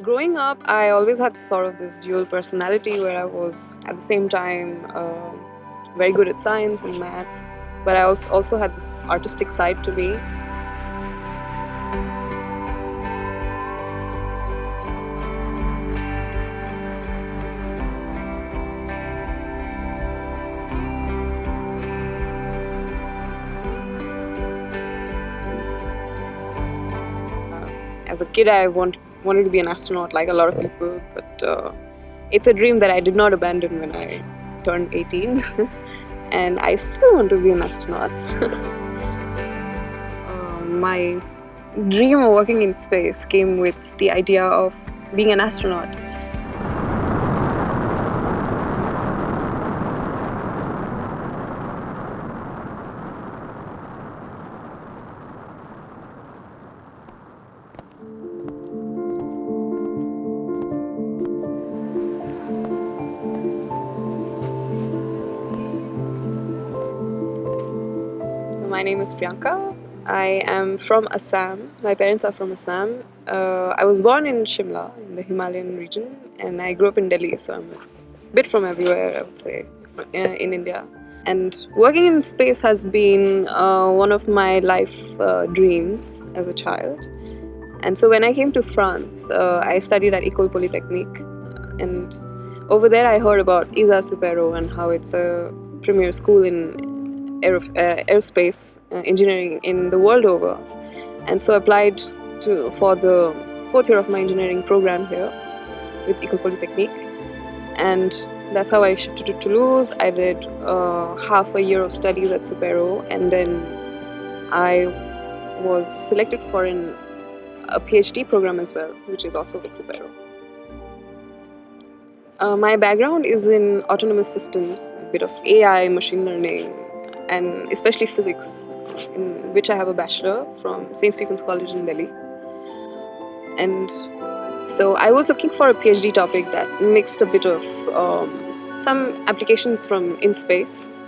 Growing up, I always had sort of this dual personality where I was at the same time very good at science and math, but I also had this artistic side to me. As a kid, I wanted to be an astronaut like a lot of people, but it's a dream that I did not abandon when I turned 18 and I still want to be an astronaut. My dream of working in space came with the idea of being an astronaut. My name is Priyanka. I am from Assam. My parents are from Assam. I was born in Shimla, in the Himalayan region, and I grew up in Delhi, so I'm a bit from everywhere, I would say, in India. And working in space has been one of my life dreams as a child. And so when I came to France, I studied at École Polytechnique, and over there I heard about ISAE-SUPAERO and how it's a premier school in aerospace engineering in the world over, and so I applied for the 4th year of my engineering program here with École Polytechnique, and that's how I shifted to Toulouse. I did half a year of studies at SUPAERO, and then I was selected for a PhD program as well, which is also with SUPAERO. My background is in autonomous systems, a bit of AI, machine learning, and especially physics, in which I have a bachelor from St. Stephen's College in Delhi. And so I was looking for a PhD topic that mixed a bit of some applications from in space,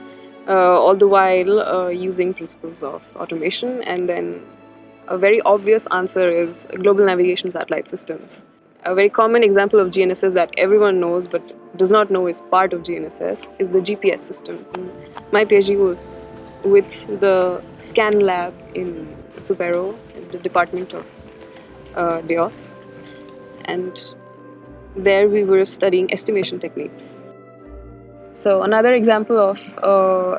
all the while using principles of automation. And then a very obvious answer is global navigation satellite systems. A very common example of GNSS that everyone knows but does not know is part of GNSS is the GPS system. My PhD was with the SCAN lab in SUPAERO, in the department of DEOS, and there we were studying estimation techniques. So another example of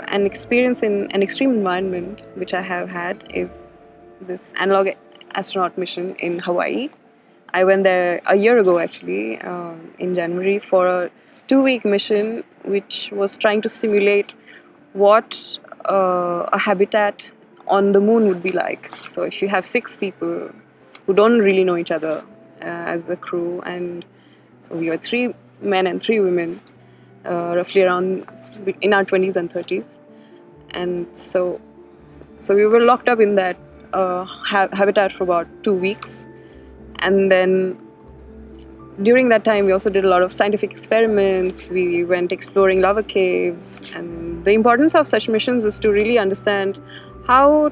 an experience in an extreme environment which I have had is this analog astronaut mission in Hawaii. I went there a year ago actually, in January, for a 2-week mission which was trying to simulate what a habitat on the moon would be like. So if you have 6 people who don't really know each other as a crew, and so we were 3 men and 3 women, roughly around in our 20s and 30s, and so we were locked up in that habitat for about 2 weeks. And then during that time, we also did a lot of scientific experiments. We went exploring lava caves, and the importance of such missions is to really understand how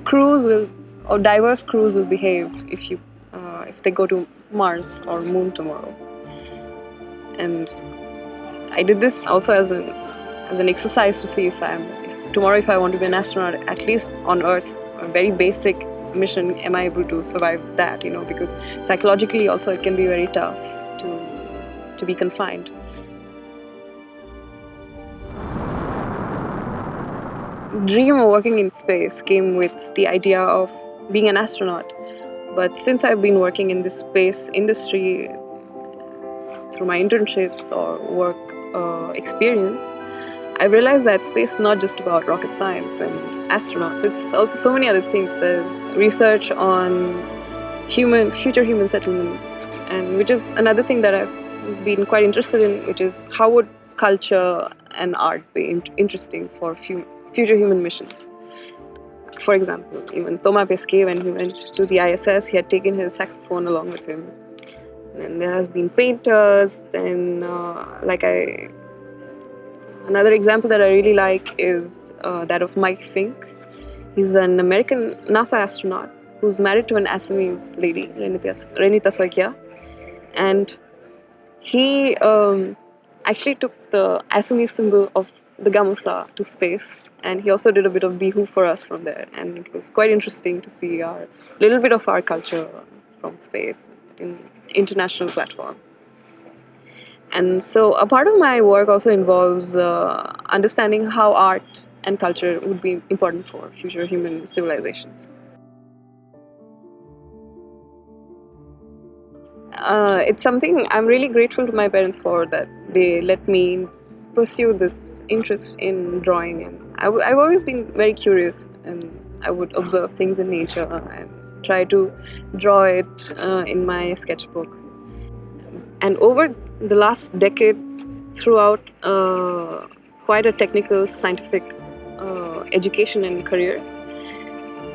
crews will, or diverse crews will behave if they go to Mars or Moon tomorrow. And I did this also as an exercise to see if tomorrow I want to be an astronaut, at least on Earth, a very basic mission, am I able to survive that, because psychologically also it can be very tough to be confined. Dream of working in space came with the idea of being an astronaut, but since I've been working in this space industry through my internships or work experience, I realized that space is not just about rocket science and astronauts. It's also so many other things. There's research on future human settlements, and which is another thing that I've been quite interested in, which is how would culture and art be interesting for future human missions. For example, even Thomas Pesquet, when he went to the ISS, he had taken his saxophone along with him. And there has been painters, then another example that I really like is that of Mike Fink. He's an American NASA astronaut who's married to an Assamese lady, Renita Soikia, and he actually took the Assamese symbol of the gamusa to space, and he also did a bit of bihu for us from there, and it was quite interesting to see our little bit of our culture from space in international platform. And so a part of my work also involves understanding how art and culture would be important for future human civilizations. It's something I'm really grateful to my parents for, that they let me pursue this interest in drawing. And I've always been very curious, and I would observe things in nature and try to draw it in my sketchbook. And over the last decade, throughout quite a technical, scientific education and career,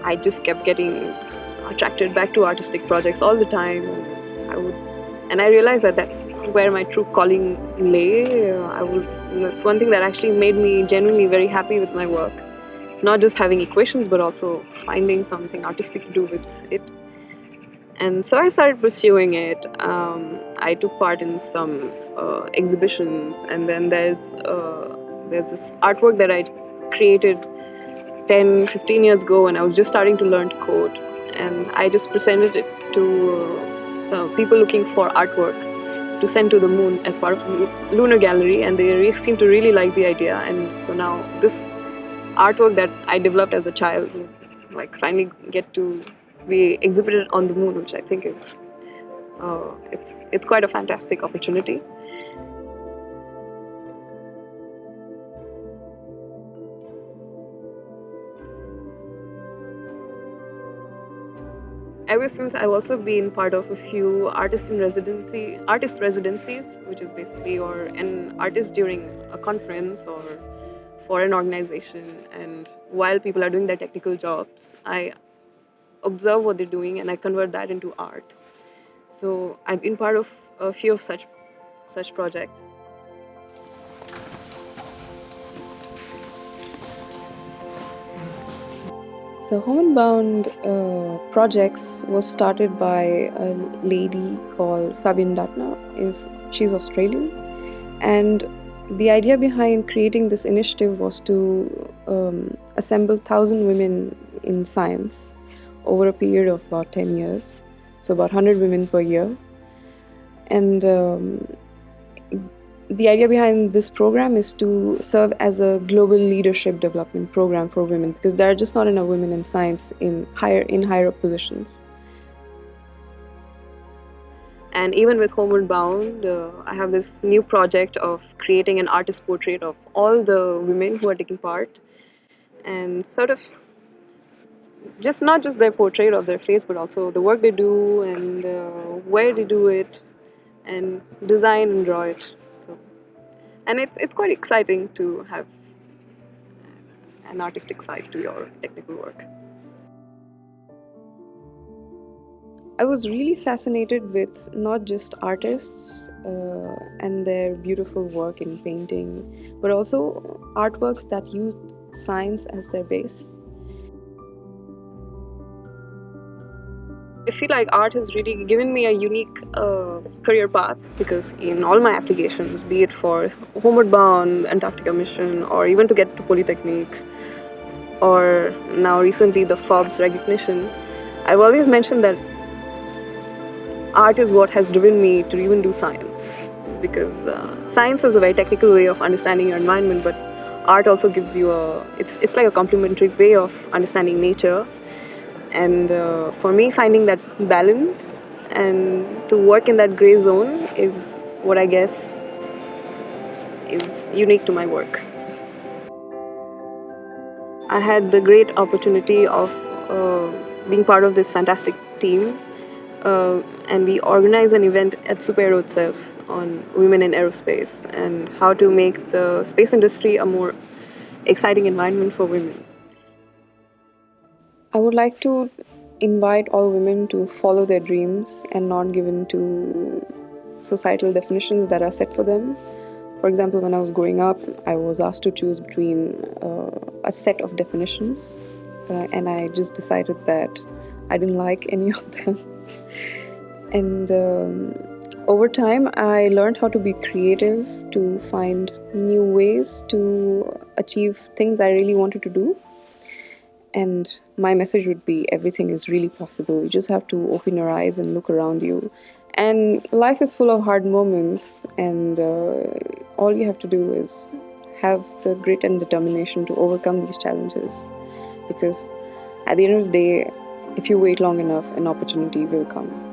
I just kept getting attracted back to artistic projects all the time. And I realized that that's where my true calling lay. That's one thing that actually made me genuinely very happy with my work. Not just having equations, but also finding something artistic to do with it. And so I started pursuing it. I took part in some exhibitions, and then there's this artwork that I created 10, 15 years ago when I was just starting to learn to code. And I just presented it to some people looking for artwork to send to the moon as part of a lunar gallery, and they seemed to really like the idea. And so now this artwork that I developed as a child finally get to be exhibited on the moon, which I think is it's quite a fantastic opportunity. Ever since, I've also been part of a few artist residencies, which is basically you're an artist during a conference or for an organization, and while people are doing their technical jobs, I observe what they're doing and I convert that into art. So I've been part of a few of such projects. So Homeward Bound projects was started by a lady called Fabienne Datner. She's Australian, and the idea behind creating this initiative was to assemble 1,000 women in science over a period of about 10 years, so about 100 women per year. And the idea behind this program is to serve as a global leadership development program for women, because there are just not enough women in science in higher up positions. And even with Homeward Bound, I have this new project of creating an artist portrait of all the women who are taking part, and sort of not just their portrait of their face, but also the work they do and where they do it, and design and draw it. And it's quite exciting to have an artistic side to your technical work. I was really fascinated with not just artists and their beautiful work in painting, but also artworks that used science as their base. I feel like art has really given me a unique career path, because in all my applications, be it for Homeward Bound, Antarctica mission, or even to get to Polytechnic, or now recently the Forbes recognition, I've always mentioned that art is what has driven me to even do science, because science is a very technical way of understanding your environment, but art also gives you it's like a complementary way of understanding nature. And for me, finding that balance and to work in that gray zone is what I guess is unique to my work. I had the great opportunity of being part of this fantastic team, and we organized an event at SUPAERO itself on women in aerospace and how to make the space industry a more exciting environment for women. I would like to invite all women to follow their dreams and not give in to societal definitions that are set for them. For example, when I was growing up, I was asked to choose between a set of definitions, and I just decided that I didn't like any of them. And over time, I learned how to be creative, to find new ways to achieve things I really wanted to do. And my message would be everything is really possible. You just have to open your eyes and look around you. And life is full of hard moments, and all you have to do is have the grit and determination to overcome these challenges. Because at the end of the day, if you wait long enough, an opportunity will come.